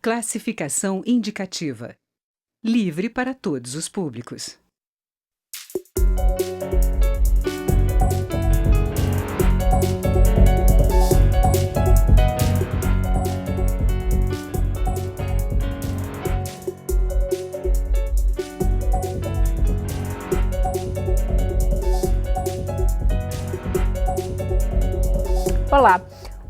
Classificação indicativa. Livre para todos os públicos. Olá!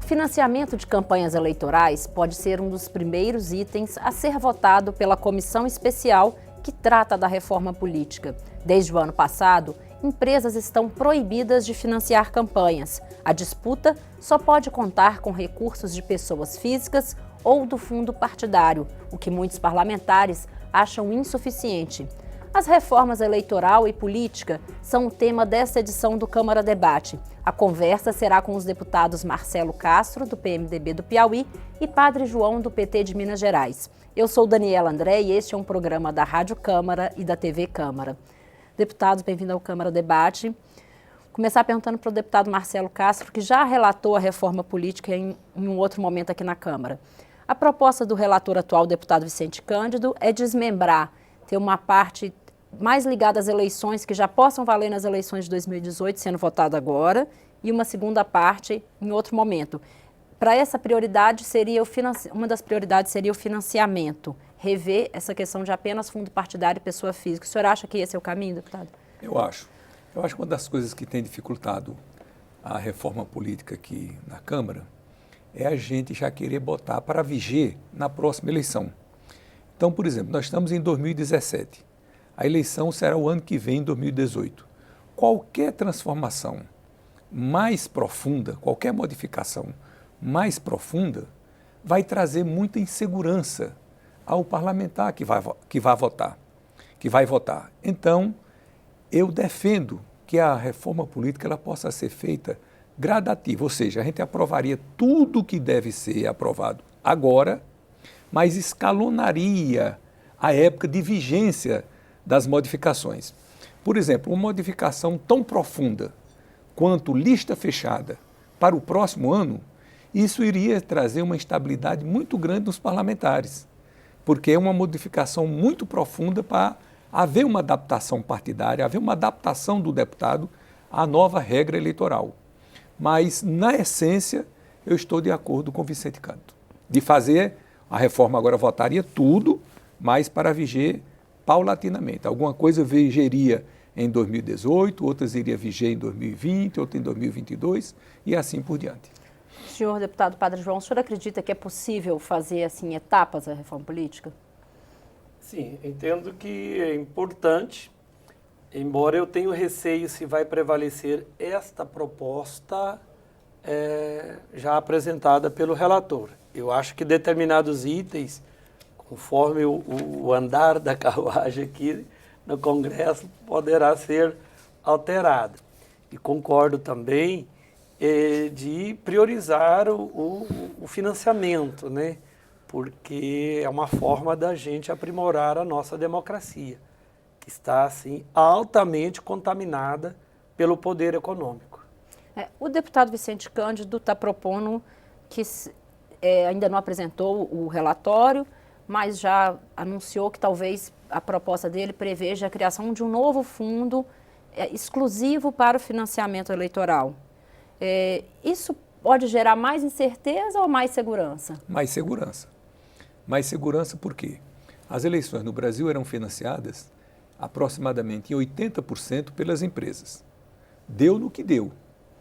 O financiamento de campanhas eleitorais pode ser um dos primeiros itens a ser votado pela comissão especial que trata da reforma política. Desde o ano passado, empresas estão proibidas de financiar campanhas. A disputa só pode contar com recursos de pessoas físicas ou do fundo partidário, o que muitos parlamentares acham insuficiente. As reformas eleitoral e política são o tema desta edição do Câmara Debate. A conversa será com os deputados Marcelo Castro, do PMDB do Piauí, e Padre João, do PT de Minas Gerais. Eu sou Daniela André e este é um programa da Rádio Câmara e da TV Câmara. Deputados, bem-vindos ao Câmara Debate. Começar perguntando para o deputado Marcelo Castro, que já relatou a reforma política em um outro momento aqui na Câmara. A proposta do relator atual, o deputado Vicente Cândido, é desmembrar, ter uma parte mais ligada às eleições, que já possam valer nas eleições de 2018, sendo votada agora, e uma segunda parte em outro momento. Para essa prioridade, uma das prioridades seria o financiamento, rever essa questão de apenas fundo partidário e pessoa física. O senhor acha que esse é o caminho, deputado? Eu acho que uma das coisas que tem dificultado a reforma política aqui na Câmara é a gente já querer botar para viger na próxima eleição. Então, por exemplo, nós estamos em 2017. A eleição será o ano que vem, em 2018. Qualquer transformação mais profunda, qualquer modificação mais profunda, vai trazer muita insegurança ao parlamentar que vai votar. Então, eu defendo que a reforma política ela possa ser feita gradativa, ou seja, a gente aprovaria tudo que deve ser aprovado agora, mas escalonaria a época de vigência das modificações. Por exemplo, uma modificação tão profunda quanto lista fechada para o próximo ano, isso iria trazer uma instabilidade muito grande nos parlamentares, porque é uma modificação muito profunda para haver uma adaptação partidária, haver uma adaptação do deputado à nova regra eleitoral. Mas, na essência, eu estou de acordo com o Vicente Cândido, de fazer a reforma agora, votaria tudo, mas para viger paulatinamente. Alguma coisa vigeria em 2018, outras iria viger em 2020, outra em 2022 e assim por diante. Senhor deputado Padre João, o senhor acredita que é possível fazer assim etapas a reforma política? Sim, entendo que é importante, embora eu tenha receio se vai prevalecer esta proposta já apresentada pelo relator. Eu acho que determinados itens, conforme o andar da carruagem aqui no Congresso, poderá ser alterado. E concordo também de priorizar o financiamento, né? Porque é uma forma da gente aprimorar a nossa democracia, que está, assim, altamente contaminada pelo poder econômico. O deputado Vicente Cândido está propondo que ainda não apresentou o relatório, mas já anunciou que talvez a proposta dele preveja a criação de um novo fundo exclusivo para o financiamento eleitoral. Isso pode gerar mais incerteza ou mais segurança? Mais segurança. Mais segurança por quê? As eleições no Brasil eram financiadas aproximadamente em 80% pelas empresas. Deu no que deu.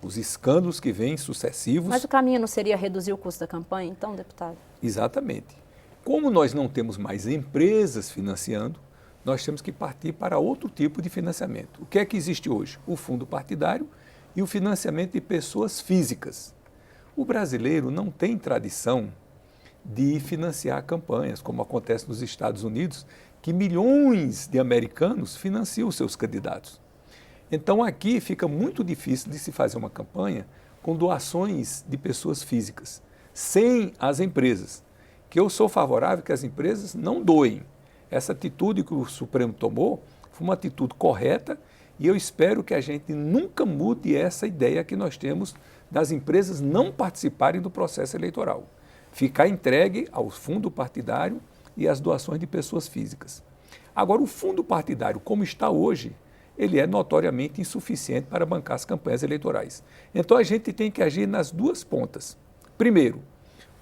Os escândalos que vêm sucessivos... Mas o caminho não seria reduzir o custo da campanha, então, deputado? Exatamente. Como nós não temos mais empresas financiando, nós temos que partir para outro tipo de financiamento. O que é que existe hoje? O fundo partidário e o financiamento de pessoas físicas. O brasileiro não tem tradição de financiar campanhas, como acontece nos Estados Unidos, que milhões de americanos financiam os seus candidatos. Então aqui fica muito difícil de se fazer uma campanha com doações de pessoas físicas, sem as empresas. Que eu sou favorável que as empresas não doem. Essa atitude que o Supremo tomou foi uma atitude correta e eu espero que a gente nunca mude essa ideia que nós temos das empresas não participarem do processo eleitoral. ficar entregue ao fundo partidário e às doações de pessoas físicas. Agora, o fundo partidário, como está hoje, ele é notoriamente insuficiente para bancar as campanhas eleitorais. Então, a gente tem que agir nas duas pontas. Primeiro,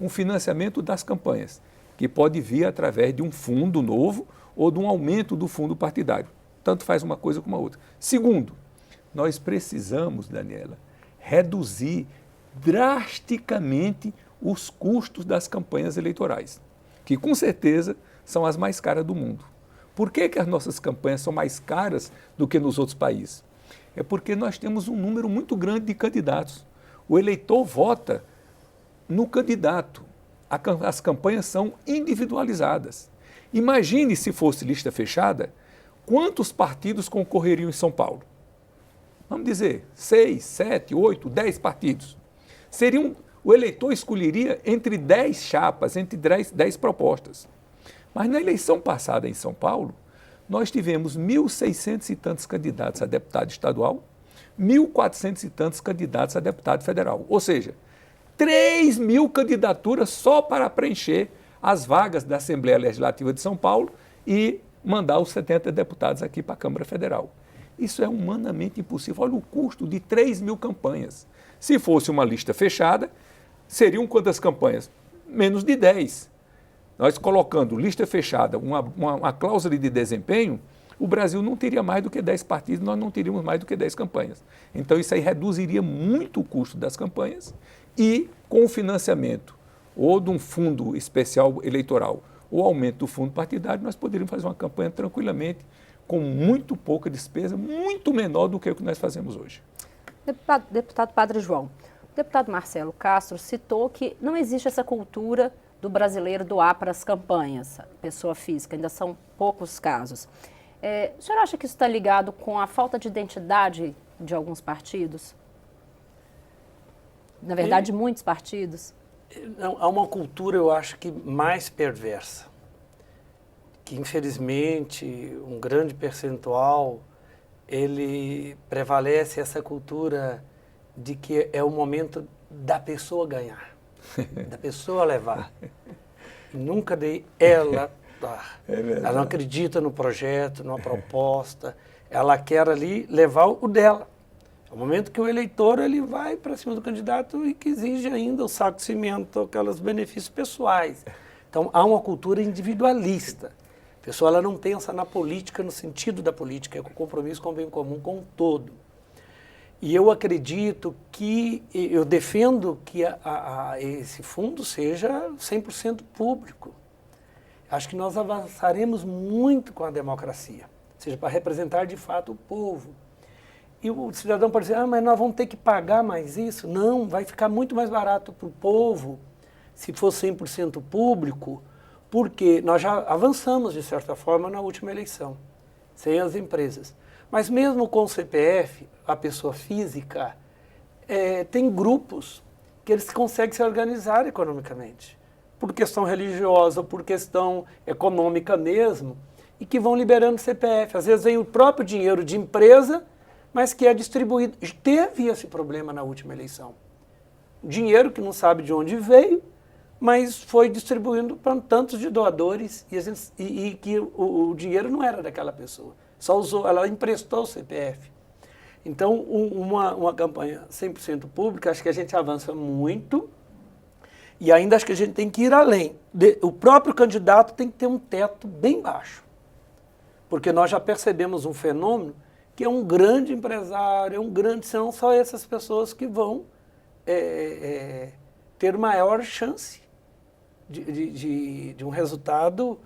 um financiamento das campanhas, que pode vir através de um fundo novo ou de um aumento do fundo partidário. Tanto faz uma coisa como a outra. Segundo, nós precisamos, Daniela, reduzir drasticamente os custos das campanhas eleitorais, que com certeza são as mais caras do mundo. Por que as nossas campanhas são mais caras do que nos outros países? É porque nós temos um número muito grande de candidatos. O eleitor vota no candidato. As campanhas são individualizadas. Imagine se fosse lista fechada, quantos partidos concorreriam em São Paulo? Vamos dizer, 6, 7, 8, 10 partidos. O eleitor escolheria entre 10 chapas, entre 10 propostas. Mas na eleição passada em São Paulo, nós tivemos 1.600 e tantos candidatos a deputado estadual, 1.400 e tantos candidatos a deputado federal. Ou seja, 3.000 candidaturas só para preencher as vagas da Assembleia Legislativa de São Paulo e mandar os 70 deputados aqui para a Câmara Federal. Isso é humanamente impossível. Olha o custo de 3.000 campanhas. Se fosse uma lista fechada, seriam quantas campanhas? Menos de 10. Nós colocando lista fechada, uma cláusula de desempenho, o Brasil não teria mais do que 10 partidos, nós não teríamos mais do que 10 campanhas. Então isso aí reduziria muito o custo das campanhas e com o financiamento ou de um fundo especial eleitoral ou aumento do fundo partidário, nós poderíamos fazer uma campanha tranquilamente com muito pouca despesa, muito menor do que o que nós fazemos hoje. Deputado Padre João, o deputado Marcelo Castro citou que não existe essa cultura do brasileiro doar para as campanhas, pessoa física, ainda são poucos casos. O senhor acha que isso está ligado com a falta de identidade de alguns partidos? Na verdade, muitos partidos? Não, há uma cultura, eu acho que mais perversa, que infelizmente um grande percentual, ele prevalece essa cultura de que é o momento da pessoa ganhar, da pessoa levar. E nunca de ela dar. Ela não acredita no projeto, numa proposta, ela quer ali levar o dela. É o momento que o eleitor ele vai para cima do candidato e que exige ainda o saco de cimento, aqueles benefícios pessoais. Então, há uma cultura individualista. A pessoa ela não pensa na política, no sentido da política, é com compromisso com o bem comum, com o todo. E eu acredito que, eu defendo que esse fundo seja 100% público. Acho que nós avançaremos muito com a democracia, ou seja, para representar de fato o povo. E o cidadão pode dizer, mas nós vamos ter que pagar mais isso? Não, vai ficar muito mais barato para o povo se for 100% público, porque nós já avançamos, de certa forma, na última eleição, sem as empresas. Mas mesmo com o CPF, a pessoa física, tem grupos que eles conseguem se organizar economicamente, por questão religiosa, por questão econômica mesmo, e que vão liberando CPF. Às vezes vem o próprio dinheiro de empresa, mas que é distribuído. Teve esse problema na última eleição. Dinheiro que não sabe de onde veio, mas foi distribuindo para tantos de doadores e que o dinheiro não era daquela pessoa. Só usou, ela emprestou o CPF. Então, uma campanha 100% pública, acho que a gente avança muito e ainda acho que a gente tem que ir além. O próprio candidato tem que ter um teto bem baixo, porque nós já percebemos um fenômeno que é um grande empresário, são só essas pessoas que vão ter maior chance de um resultado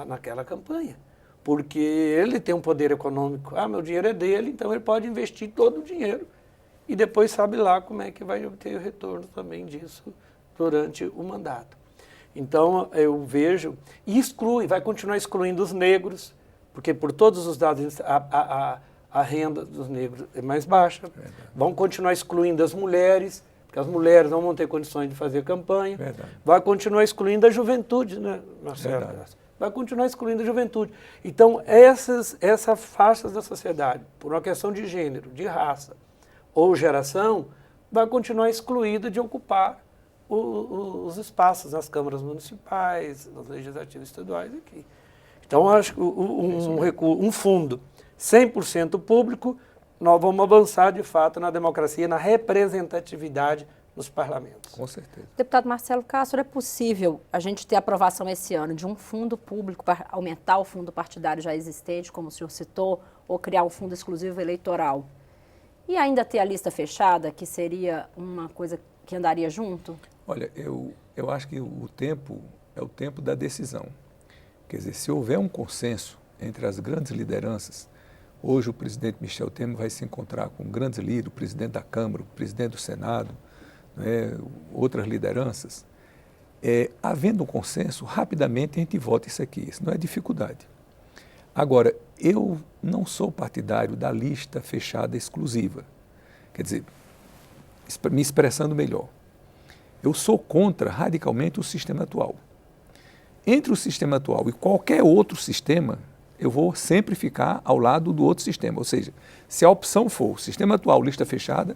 naquela campanha. Porque ele tem um poder econômico, meu dinheiro é dele, então ele pode investir todo o dinheiro e depois sabe lá como é que vai obter o retorno também disso durante o mandato. Então eu vejo, e vai continuar excluindo os negros, porque por todos os dados a renda dos negros é mais baixa. Verdade. Vão continuar excluindo as mulheres, porque as mulheres não vão ter condições de fazer campanha. Verdade. Vai continuar excluindo a juventude, né, Marcelo? Vai continuar excluindo a juventude. Então, essas faixas da sociedade, por uma questão de gênero, de raça ou geração, vai continuar excluída de ocupar os espaços nas câmaras municipais, nas legislativas estaduais aqui. Então, acho que um fundo 100% público, nós vamos avançar de fato na democracia, na representatividade nos parlamentos. Com certeza. Deputado Marcelo Castro, é possível a gente ter aprovação esse ano de um fundo público para aumentar o fundo partidário já existente, como o senhor citou, ou criar um fundo exclusivo eleitoral? E ainda ter a lista fechada, que seria uma coisa que andaria junto? Olha, eu acho que o tempo é o tempo da decisão. Quer dizer, se houver um consenso entre as grandes lideranças, hoje o presidente Michel Temer vai se encontrar com grandes líderes, o presidente da Câmara, o presidente do Senado, outras lideranças. Havendo um consenso, rapidamente a gente vota isso aqui. Isso não é dificuldade. Agora, eu não sou partidário da lista fechada exclusiva. Quer dizer, me expressando melhor, eu sou contra radicalmente o sistema atual. Entre o sistema atual e qualquer outro sistema, eu vou sempre ficar ao lado do outro sistema. Ou seja, se a opção for o sistema atual, lista fechada,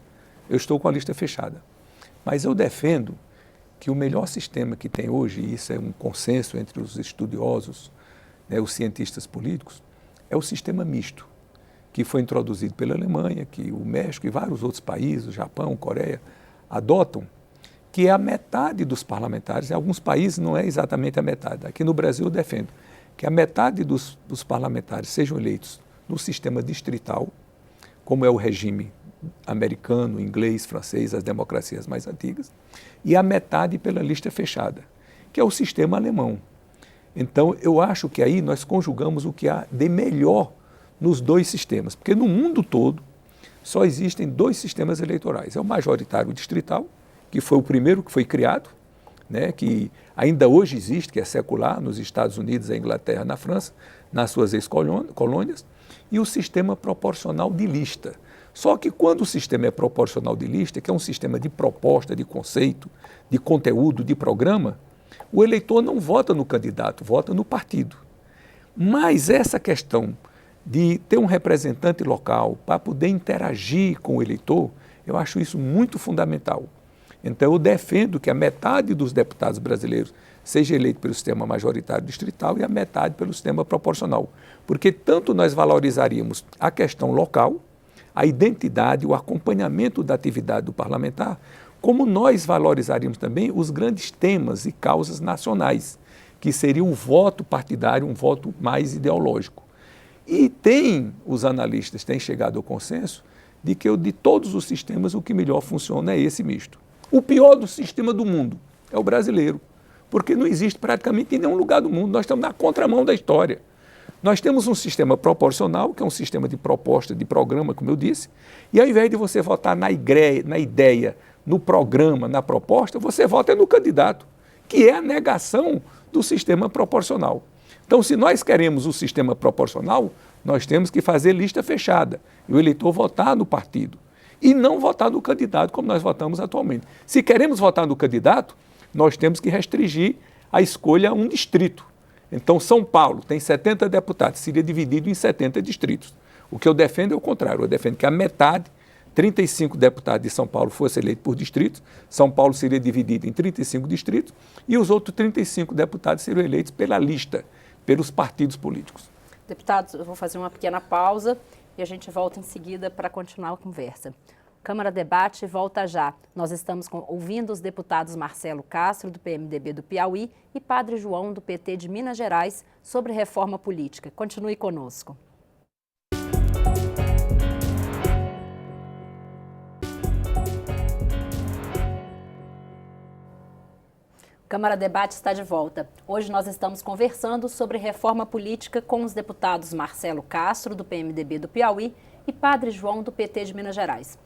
eu estou com a lista fechada. Mas eu defendo que o melhor sistema que tem hoje, e isso é um consenso entre os estudiosos, os cientistas políticos, é o sistema misto, que foi introduzido pela Alemanha, que o México e vários outros países, o Japão, Coreia, adotam, que é a metade dos parlamentares. Em alguns países não é exatamente a metade. Aqui no Brasil eu defendo que a metade dos parlamentares sejam eleitos no sistema distrital, como é o regime americano, inglês, francês, as democracias mais antigas, e a metade pela lista fechada, que é o sistema alemão. Então, eu acho que aí nós conjugamos o que há de melhor nos dois sistemas, porque no mundo todo só existem dois sistemas eleitorais. É o majoritário distrital, que foi o primeiro que foi criado, que ainda hoje existe, que é secular, nos Estados Unidos, na Inglaterra, na França, nas suas ex-colônias, e o sistema proporcional de lista. Só que quando o sistema é proporcional de lista, que é um sistema de proposta, de conceito, de conteúdo, de programa, o eleitor não vota no candidato, vota no partido. Mas essa questão de ter um representante local para poder interagir com o eleitor, eu acho isso muito fundamental. Então, eu defendo que a metade dos deputados brasileiros seja eleito pelo sistema majoritário distrital e a metade pelo sistema proporcional. Porque tanto nós valorizaríamos a questão local, a identidade, o acompanhamento da atividade do parlamentar, como nós valorizaríamos também os grandes temas e causas nacionais, que seria o voto partidário, um voto mais ideológico. E os analistas têm chegado ao consenso de que de todos os sistemas o que melhor funciona é esse misto. O pior do sistema do mundo é o brasileiro, porque não existe praticamente em nenhum lugar do mundo. Nós estamos na contramão da história. Nós temos um sistema proporcional, que é um sistema de proposta, de programa, como eu disse, e ao invés de você votar na ideia, no programa, na proposta, você vota no candidato, que é a negação do sistema proporcional. Então, se nós queremos o sistema proporcional, nós temos que fazer lista fechada e o eleitor votar no partido e não votar no candidato como nós votamos atualmente. Se queremos votar no candidato, nós temos que restringir a escolha a um distrito. Então, São Paulo tem 70 deputados, seria dividido em 70 distritos. O que eu defendo é o contrário, eu defendo que a metade, 35 deputados de São Paulo fossem eleitos por distritos, São Paulo seria dividido em 35 distritos e os outros 35 deputados seriam eleitos pela lista, pelos partidos políticos. Deputados, eu vou fazer uma pequena pausa e a gente volta em seguida para continuar a conversa. Câmara Debate volta já. Nós estamos ouvindo os deputados Marcelo Castro, do PMDB do Piauí, e Padre João, do PT de Minas Gerais, sobre reforma política. Continue conosco. Câmara Debate está de volta. Hoje nós estamos conversando sobre reforma política com os deputados Marcelo Castro, do PMDB do Piauí, e Padre João, do PT de Minas Gerais.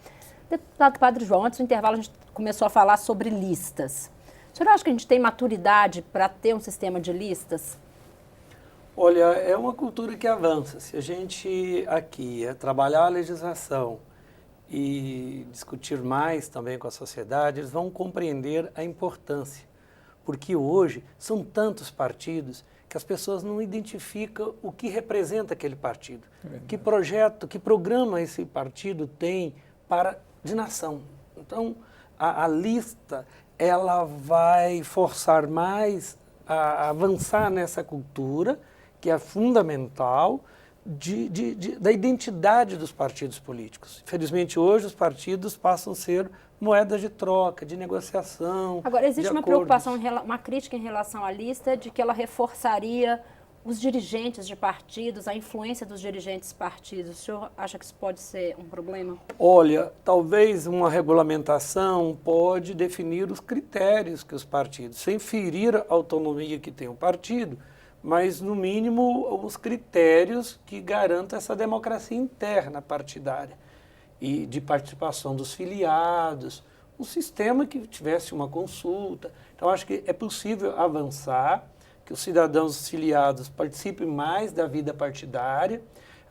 Deputado Padre João, antes do intervalo a gente começou a falar sobre listas. O senhor acha que a gente tem maturidade para ter um sistema de listas? Olha, é uma cultura que avança. Se a gente aqui trabalhar a legislação e discutir mais também com a sociedade, eles vão compreender a importância. Porque hoje são tantos partidos que as pessoas não identificam o que representa aquele partido. Que projeto, que programa esse partido tem de nação. Então, a lista ela vai forçar mais a avançar nessa cultura, que é fundamental, da identidade dos partidos políticos. Infelizmente, hoje, os partidos passam a ser moedas de troca, de negociação. Agora, existe uma acordos. preocupação, uma crítica em relação à lista de que ela reforçaria os dirigentes de partidos, a influência dos dirigentes de partidos. O senhor acha que isso pode ser um problema? Olha, talvez uma regulamentação pode definir os critérios que os partidos, sem ferir a autonomia que tem o partido, mas, no mínimo, os critérios que garantam essa democracia interna partidária e de participação dos filiados, um sistema que tivesse uma consulta. Então, acho que é possível avançar, que os cidadãos filiados participem mais da vida partidária.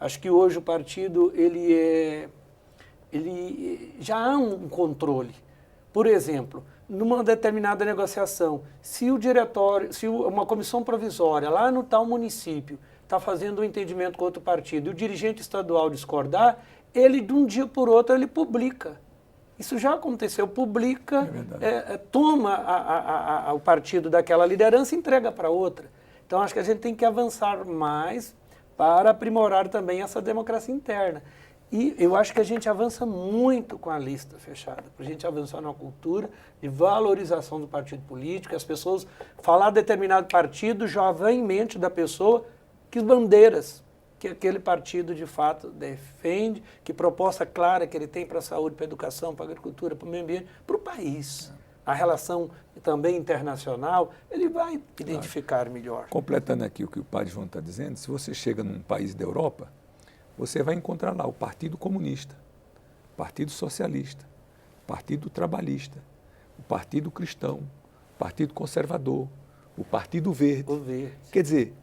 Acho que hoje o partido ele já há um controle. Por exemplo, numa determinada negociação, se o diretório, se uma comissão provisória lá no tal município está fazendo um entendimento com outro partido e o dirigente estadual discordar, ele de um dia por outro ele publica. Isso já aconteceu, publica, toma o partido daquela liderança e entrega para outra. Então, acho que a gente tem que avançar mais para aprimorar também essa democracia interna. E eu acho que a gente avança muito com a lista fechada, para a gente avançar numa cultura de valorização do partido político, as pessoas falar determinado partido já vem em mente da pessoa que bandeiras que aquele partido de fato defende, que proposta clara que ele tem para a saúde, para a educação, para a agricultura, para o meio ambiente, para o país. A relação também internacional, ele vai identificar melhor. Completando aqui o que o padre João está dizendo, se você chega num país da Europa, você vai encontrar lá o Partido Comunista, o Partido Socialista, o Partido Trabalhista, o Partido Cristão, o Partido Conservador, o Partido Verde. O Verde. Quer dizer,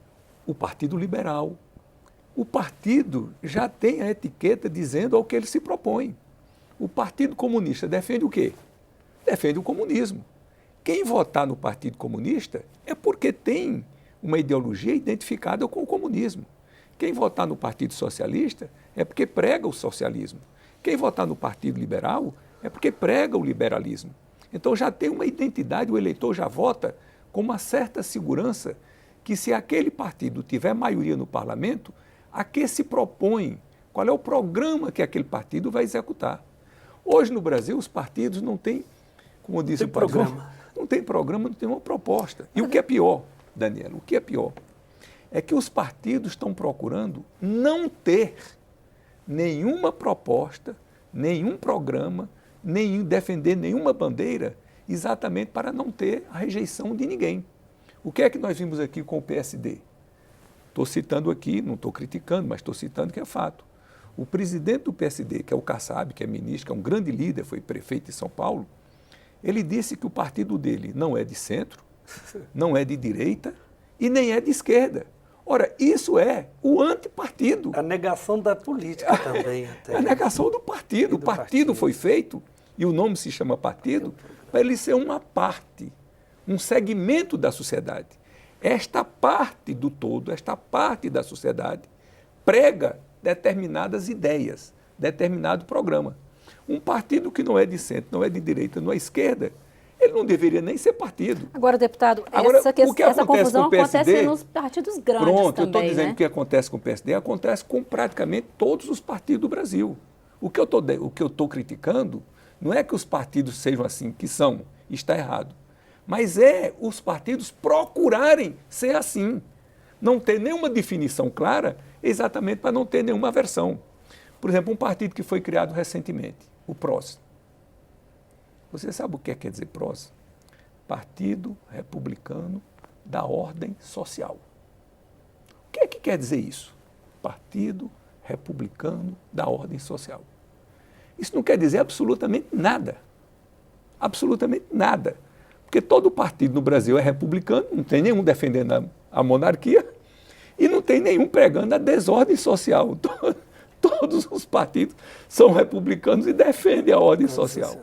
o Partido Liberal. O partido já tem a etiqueta dizendo ao que ele se propõe. O Partido Comunista defende o quê? Defende o comunismo. Quem votar no Partido Comunista é porque tem uma ideologia identificada com o comunismo. Quem votar no Partido Socialista é porque prega o socialismo. Quem votar no Partido Liberal é porque prega o liberalismo. Então já tem uma identidade, o eleitor já vota com uma certa segurança que se aquele partido tiver maioria no parlamento, a que se propõe, qual é o programa que aquele partido vai executar. Hoje no Brasil os partidos não têm, como disse o padre João, não tem programa, não tem uma proposta. E o que é pior, Daniela, o que é pior é que os partidos estão procurando não ter nenhuma proposta, nenhum programa, nem defender nenhuma bandeira, exatamente para não ter a rejeição de ninguém. O que é que nós vimos aqui com o PSD? Estou citando aqui, não estou criticando, mas estou citando que é fato. O presidente do PSD, que é o Kassab, que é ministro, que é um grande líder, foi prefeito de São Paulo, ele disse que o partido dele não é de centro, não é de direita e nem é de esquerda. Ora, isso é o antipartido. A negação da política também. Até. A negação do partido. O partido foi feito, e o nome se chama partido, para ele ser uma parte, um segmento da sociedade. Esta parte do todo, esta parte da sociedade, prega determinadas ideias, determinado programa. Um partido que não é de centro, não é de direita, não é esquerda, ele não deveria nem ser partido. Agora, deputado, essa confusão acontece nos partidos grandes também, eu estou dizendo que o que acontece com o PSD acontece com praticamente todos os partidos do Brasil. O que eu estou criticando não é que os partidos sejam assim, que são, está errado. Mas é os partidos procurarem ser assim. Não ter nenhuma definição clara, exatamente para não ter nenhuma aversão. Por exemplo, um partido que foi criado recentemente, o PROS. Você sabe o que quer dizer PROS? Partido Republicano da Ordem Social. O que é que quer dizer isso? Partido Republicano da Ordem Social. Isso não quer dizer absolutamente nada. Absolutamente nada. Porque todo partido no Brasil é republicano, não tem nenhum defendendo a monarquia e não tem nenhum pregando a desordem social. Todos os partidos são republicanos e defendem a ordem social.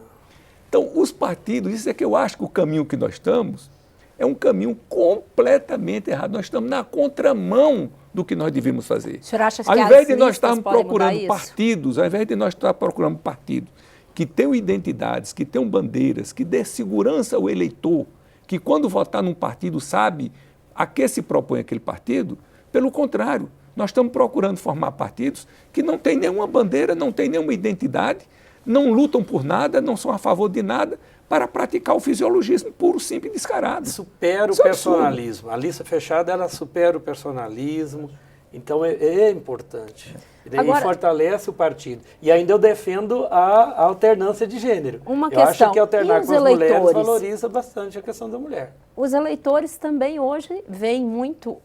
Então, os partidos, isso é que eu acho que o caminho que nós estamos é um caminho completamente errado. Nós estamos na contramão do que nós devíamos fazer. O senhor acha que ao invés de nós estarmos procurando partidos, ao invés de nós estar procurando partidos que tenham identidades, que tenham bandeiras, que dê segurança ao eleitor, que quando votar num partido sabe a que se propõe aquele partido. Pelo contrário, nós estamos procurando formar partidos que não têm nenhuma bandeira, não têm nenhuma identidade, não lutam por nada, não são a favor de nada, para praticar o fisiologismo puro, simples e descarado. Supera o personalismo. A lista fechada, ela supera o personalismo. Então, é importante. Agora, e fortalece o partido. E ainda eu defendo a alternância de gênero. Eu acho que alternar com as mulheres valoriza bastante a questão da mulher. Os eleitores também hoje veem muito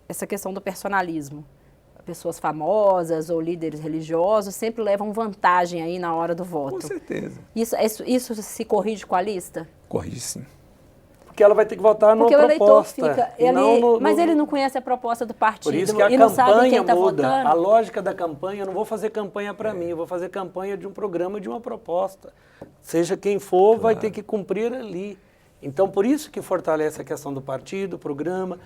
essa questão do personalismo. Pessoas famosas ou líderes religiosos sempre levam vantagem aí na hora do voto. Com certeza. Isso se corrige com a lista? Corrige sim. Porque ela vai ter que votar numa proposta. Porque o eleitor fica... Mas ele não conhece a proposta do partido. Por isso que a campanha muda. A lógica da campanha, eu não vou fazer campanha para mim, eu vou fazer campanha de um programa, de uma proposta. Seja quem for, vai ter que cumprir ali. Então, por isso que fortalece a questão do partido, do programa.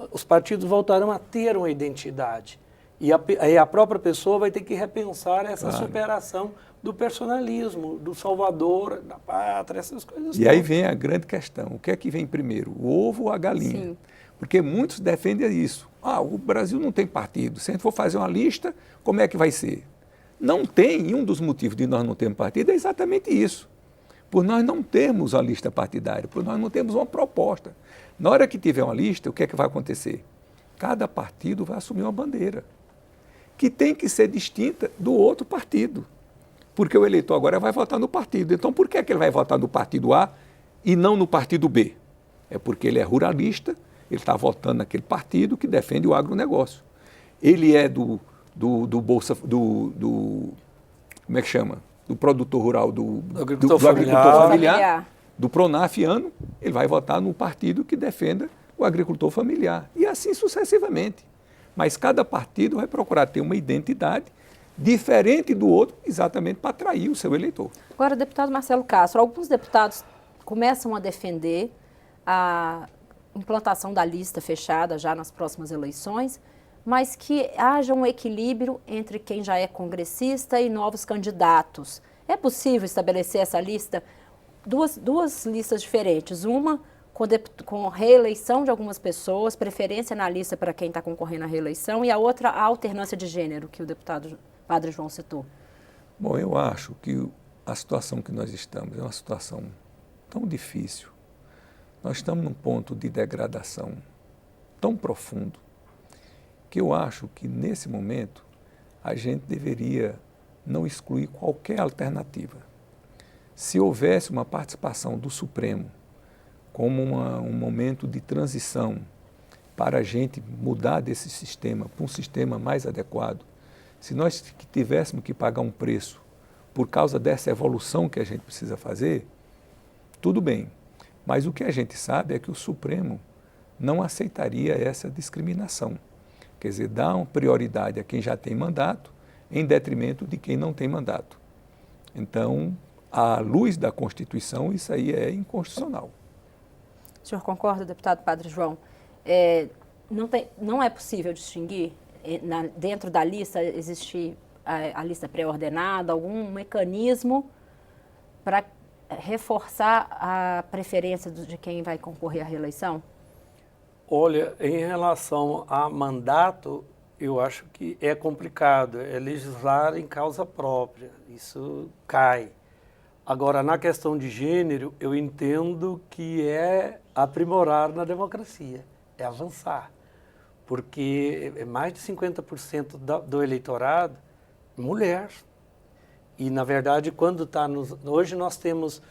Os partidos voltarão a ter uma identidade. E a própria pessoa vai ter que repensar essa superação do personalismo, do salvador, da pátria, essas coisas. E aí vem a grande questão, o que é que vem primeiro, o ovo ou a galinha? Sim. Porque muitos defendem isso. O Brasil não tem partido, se a gente for fazer uma lista, como é que vai ser? Não tem, e um dos motivos de nós não termos partido é exatamente isso. Por nós não termos a lista partidária, por nós não termos uma proposta. Na hora que tiver uma lista, o que é que vai acontecer? Cada partido vai assumir uma bandeira, que tem que ser distinta do outro partido. Porque o eleitor agora vai votar no partido. Então, por que é que ele vai votar no partido A e não no partido B? É porque ele é ruralista, ele está votando naquele partido que defende o agronegócio. Ele é do como é que chama? Do produtor rural, do agricultor familiar, do Pronafiano, ele vai votar no partido que defenda o agricultor familiar. E assim sucessivamente. Mas cada partido vai procurar ter uma identidade diferente do outro, exatamente para atrair o seu eleitor. Agora, deputado Marcelo Castro, alguns deputados começam a defender a implantação da lista fechada já nas próximas eleições, mas que haja um equilíbrio entre quem já é congressista e novos candidatos. É possível estabelecer essa lista, duas listas diferentes, uma com reeleição de algumas pessoas, preferência na lista para quem está concorrendo à reeleição, e a outra a alternância de gênero, que o deputado Padre João citou? Bom, eu acho que a situação que nós estamos é uma situação tão difícil. Nós estamos num ponto de degradação tão profundo que eu acho que, nesse momento, a gente deveria não excluir qualquer alternativa. Se houvesse uma participação do Supremo como um momento de transição para a gente mudar desse sistema para um sistema mais adequado, se nós tivéssemos que pagar um preço por causa dessa evolução que a gente precisa fazer, tudo bem. Mas o que a gente sabe é que o Supremo não aceitaria essa discriminação. Quer dizer, dá uma prioridade a quem já tem mandato em detrimento de quem não tem mandato. Então, à luz da Constituição, isso aí é inconstitucional. O senhor concorda, deputado Padre João? Não é possível distinguir, dentro da lista, existir a lista pré-ordenada, algum mecanismo para reforçar a preferência de quem vai concorrer à reeleição? Olha, em relação a mandato, eu acho que é complicado, é legislar em causa própria, isso cai. Agora, na questão de gênero, eu entendo que é aprimorar na democracia, é avançar, porque mais de 50% do eleitorado é mulher. E, na verdade, quando está hoje nós temos,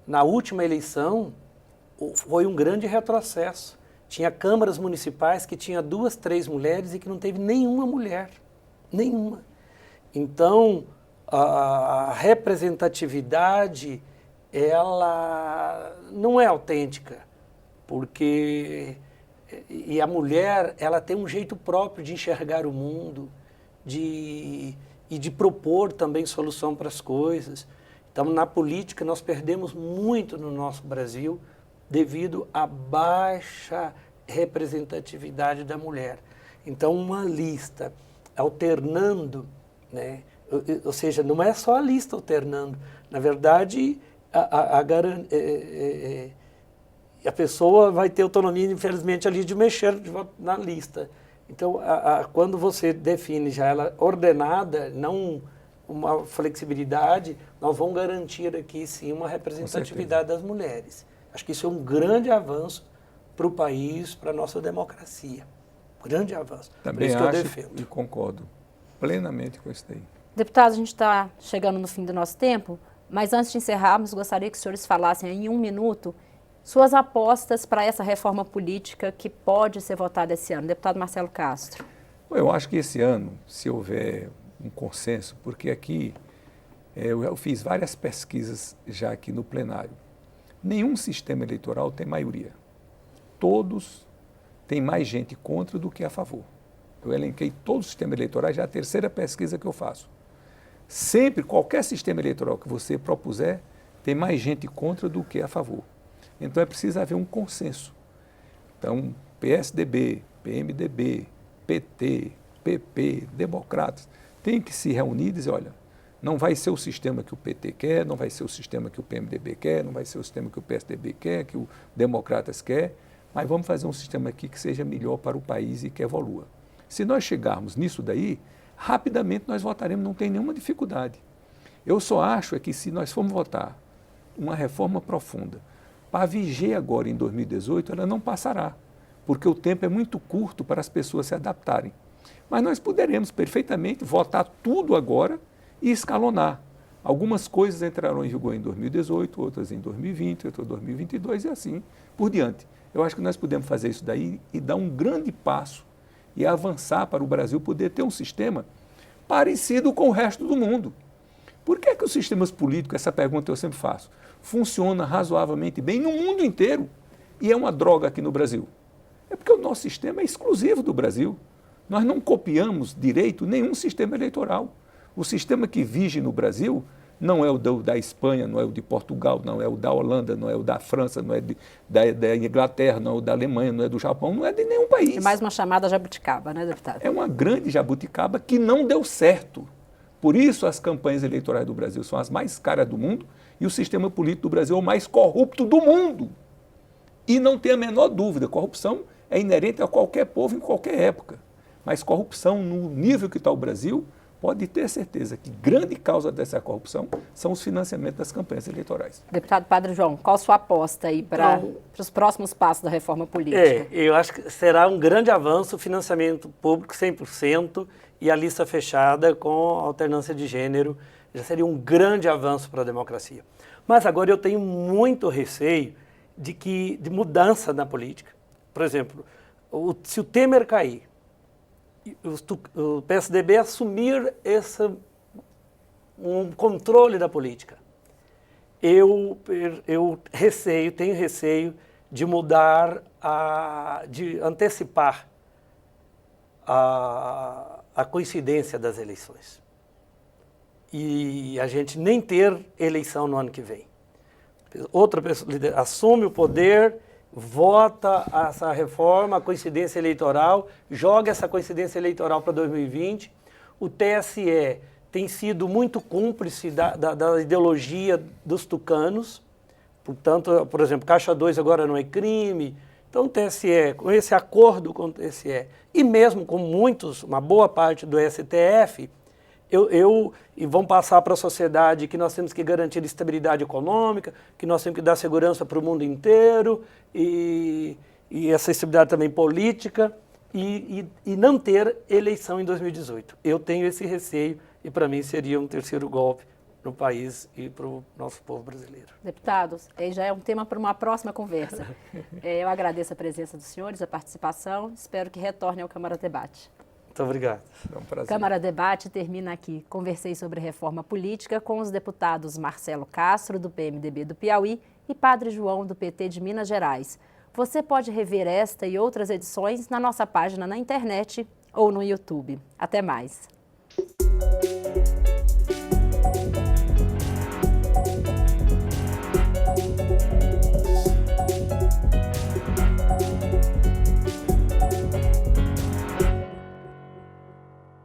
na última eleição, foi um grande retrocesso. Tinha câmaras municipais que tinha 2, 3 mulheres e que não teve nenhuma mulher, nenhuma. Então, a representatividade, ela não é autêntica, porque e a mulher, ela tem um jeito próprio de enxergar o mundo, e de propor também solução para as coisas. Então, na política, nós perdemos muito no nosso Brasil devido à baixa representatividade da mulher. Então, uma lista alternando, né, Ou seja, não é só a lista alternando. Na verdade, a pessoa vai ter autonomia, infelizmente, ali de mexer na lista. Então, quando você define já ela ordenada, não uma flexibilidade, nós vamos garantir aqui, sim, uma representatividade das mulheres. Acho que isso é um grande avanço para o país, para a nossa democracia. Grande avanço. Também Por isso que eu acho defendo. e concordo plenamente com isso daí. Deputados, a gente está chegando no fim do nosso tempo, mas antes de encerrarmos, gostaria que os senhores falassem em 1 minuto suas apostas para essa reforma política que pode ser votada esse ano. Deputado Marcelo Castro. Eu acho que esse ano, se houver um consenso, porque aqui eu fiz várias pesquisas já aqui no plenário. Nenhum sistema eleitoral tem maioria. Todos têm mais gente contra do que a favor. Eu elenquei todos os sistemas eleitorais, já é a terceira pesquisa que eu faço. Sempre, qualquer sistema eleitoral que você propuser, tem mais gente contra do que a favor. Então é preciso haver um consenso. Então, PSDB, PMDB, PT, PP, Democratas, tem que se reunir e dizer, olha, não vai ser o sistema que o PT quer, não vai ser o sistema que o PMDB quer, não vai ser o sistema que o PSDB quer, que o Democratas quer, mas vamos fazer um sistema aqui que seja melhor para o país e que evolua. Se nós chegarmos nisso daí, rapidamente nós votaremos, não tem nenhuma dificuldade. Eu só acho que se nós formos votar uma reforma profunda, para viger agora em 2018, ela não passará, porque o tempo é muito curto para as pessoas se adaptarem. Mas nós poderemos perfeitamente votar tudo agora e escalonar. Algumas coisas entrarão em vigor em 2018, outras em 2020, outras em 2022 e assim por diante. Eu acho que nós podemos fazer isso daí e dar um grande passo e avançar para o Brasil poder ter um sistema parecido com o resto do mundo. Por que os sistemas políticos, essa pergunta eu sempre faço, funciona razoavelmente bem no mundo inteiro e é uma droga aqui no Brasil? É porque o nosso sistema é exclusivo do Brasil. Nós não copiamos direito nenhum sistema eleitoral. O sistema que vige no Brasil não é o da Espanha, não é o de Portugal, não é o da Holanda, não é o da França, não é da Inglaterra, não é o da Alemanha, não é do Japão, não é de nenhum país. É mais uma chamada jabuticaba, né, deputado? É uma grande jabuticaba que não deu certo. Por isso as campanhas eleitorais do Brasil são as mais caras do mundo e o sistema político do Brasil é o mais corrupto do mundo. E não tem a menor dúvida, corrupção é inerente a qualquer povo em qualquer época. Mas corrupção no nível que está o Brasil, pode ter certeza que grande causa dessa corrupção são os financiamentos das campanhas eleitorais. Deputado Padre João, qual a sua aposta aí para os próximos passos da reforma política? Eu acho que será um grande avanço o financiamento público 100% e a lista fechada com alternância de gênero. Já seria um grande avanço para a democracia. Mas agora eu tenho muito receio de mudança na política. Por exemplo, se o Temer cair, o PSDB assumir um controle da política, eu tenho receio de mudar, de antecipar a coincidência das eleições. E a gente nem ter eleição no ano que vem. Outra pessoa assume o poder, vota essa reforma, a coincidência eleitoral, joga essa coincidência eleitoral para 2020. O TSE tem sido muito cúmplice da ideologia dos tucanos. Portanto, por exemplo, Caixa 2 agora não é crime. Então, o TSE, com esse acordo com o TSE, e mesmo com uma boa parte do STF, e vão passar para a sociedade que nós temos que garantir estabilidade econômica, que nós temos que dar segurança para o mundo inteiro, e essa estabilidade também política, e não ter eleição em 2018. Eu tenho esse receio, e para mim seria um terceiro golpe no país e para o nosso povo brasileiro. Deputados, já é um tema para uma próxima conversa. Eu agradeço a presença dos senhores, a participação, espero que retornem ao Câmara Debate. Muito obrigado. É um prazer. Câmara Debate termina aqui. Conversei sobre reforma política com os deputados Marcelo Castro, do PMDB do Piauí, e Padre João, do PT de Minas Gerais. Você pode rever esta e outras edições na nossa página na internet ou no YouTube. Até mais.